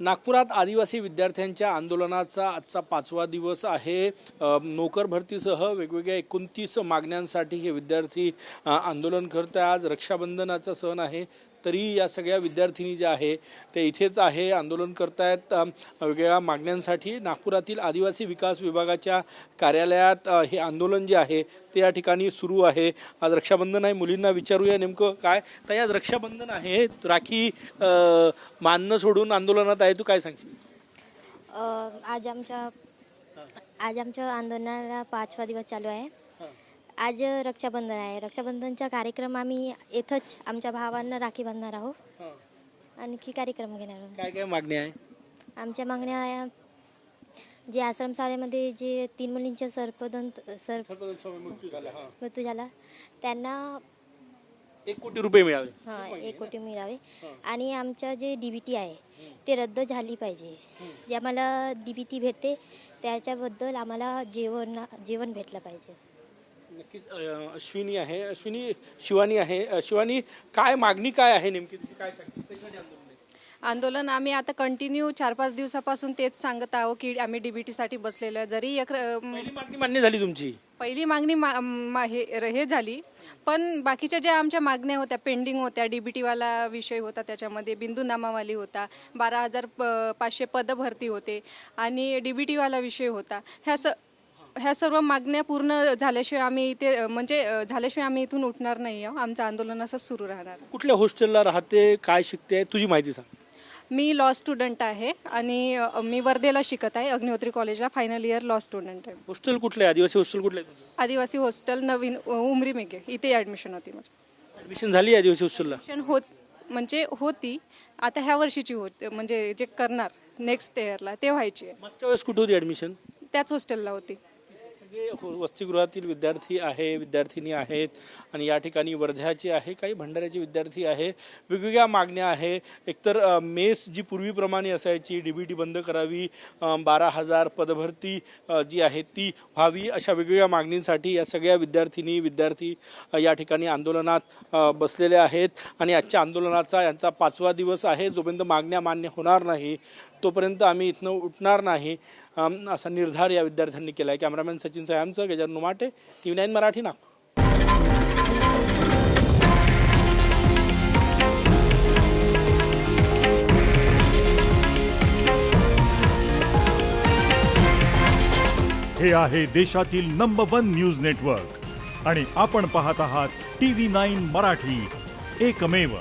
नागपुरात आदिवासी विद्यार्थ्यांच्या आंदोलनाचा आजचा 5वा दिवस आहे। नोकर भरतीसह वेगवेगळ्या 29 मागण्यांसाठी हे विद्यार्थी आंदोलन करत आहेत। आज रक्षाबंधनाचा सण आहे, तरी या सगळ्या विद्यार्थिनी ज्या आहे ते इथेच आहे, आंदोलन करतायत वेगवेगळ्या मागण्यांसाठी। नागपुरातील आदिवासी विकास विभागाच्या कार्यालयात हे आंदोलन जे आहे ते या ठिकाणी सुरू आहे। आज रक्षाबंधन आहे, मुलींना विचारूया नेमकं काय। तर आज रक्षाबंधन आहे, राखी मानणं सोडून आंदोलनात आहे, तू काय सांगशील? आज आमच्या आंदोलनाला 5वा दिवस चालू आहे। आज रक्षाबंधन आहे। रक्षाबंधनचा कार्यक्रम आम्ही इथंच आमच्या भावांना राखी बांधणार आहोत। आणखी कार्यक्रम घेणार आहोत। काय काय मागण्या आहे? आमच्या मागण्या आहे जे आश्रमशाळेमध्ये जे 3 मुलींच्या मृत्यू झाला त्यांना 1 कोटी रुपये मिळावे। 1 कोटी मिळावे। आणि आमच्या जे DBT आहे ते रद्द झाली पाहिजे। जे आम्हाला DBT भेटते त्याच्याबद्दल आम्हाला जेवण भेटलं पाहिजे। नक्कीच अश्विनी आहे, शिवानी आहे। शिवानी, काय मागणी काय आहे नेमकी, काय सांगशील? कशासाठी आंदोलन आहे? आंदोलन आम्ही आता कंटिन्यू 4-5 दिवसापासून तेच सांगत आहोत की आम्ही DBT साठी बसलेलो आहे। जरी पहिली मागणी मान्य झाली तुमची? पहिली मागणी हे झाली, पण बाकीच्या ज्या आमच्या मागण्या होत्या पेंडिंग होत्या, DBT वाला विषय होता, त्याच्यामध्ये बिंदू नामावली होता, 12,500 पद भरती होते आणि DBT वाला विषय होता। ह्या सर्व मागण्या पूर्ण झाल्याशिवाय आम्ही झाल्याशिवाय आम्ही इथून उठणार नाही आहोत। आमचं आंदोलन असंच सुरू राहणार। कुठल्या हॉस्टेलला राहते, काय शिकते, तुझी माहिती सांग। मी लॉ स्टुडंट आहे आणि मी वर्धेला शिकत आहे, अग्निहोत्री कॉलेजला फायनल इयर लॉ स्टुडंट आहे। हॉस्टेल कुठलं आहे? आदिवासी हॉस्टेल कुठलं आहे तुझं? आदिवासी हॉस्टेल नवीन उमरी मेघे, इथे ॲडमिशन होती माझी। ॲडमिशन झाली आदिवासी हॉस्टेलला? होती आता ह्या वर्षीची म्हणजे जे करणार नेक्स्ट इयरला ते व्हायची आहे। मागच्या वेळेस कुठे होती ॲडमिशन? त्याच हॉस्टेलला होती। सगळे वसतिगृहातील विद्यार्थी आहे, विद्यार्थिनी आहेत आणि या ठिकाणी वर्ध्याचे आहे, काही भंडाऱ्याचे विद्यार्थी आहे। वेगवेगळ्या मागण्या आहे। एकतर मेस जी पूर्वीप्रमाणे असायची, DBT बंद करावी, 12,000 पदभरती जी आहे ती व्हावी, अशा वेगवेगळ्या मागणींसाठी या सगळ्या विद्यार्थी या ठिकाणी आंदोलनात बसलेले आहेत। आणि आजच्या आंदोलनाचा यांचा 5वा दिवस आहे। जोपर्यंत मागण्या मान्य होणार नाही तोपर्यंत आम्ही इथनं उठणार नाही, असा निर्धार या विद्यार्थ्यांनी केला आहे। कॅमेरामॅन सचिन सायांचं, गजानन नुमाटे, TV9 मराठी, नागपूर। हे आहे देशातील नंबर 1 न्यूज नेटवर्क आणि आपण पाहत आहात TV9 मराठी, एकमेव।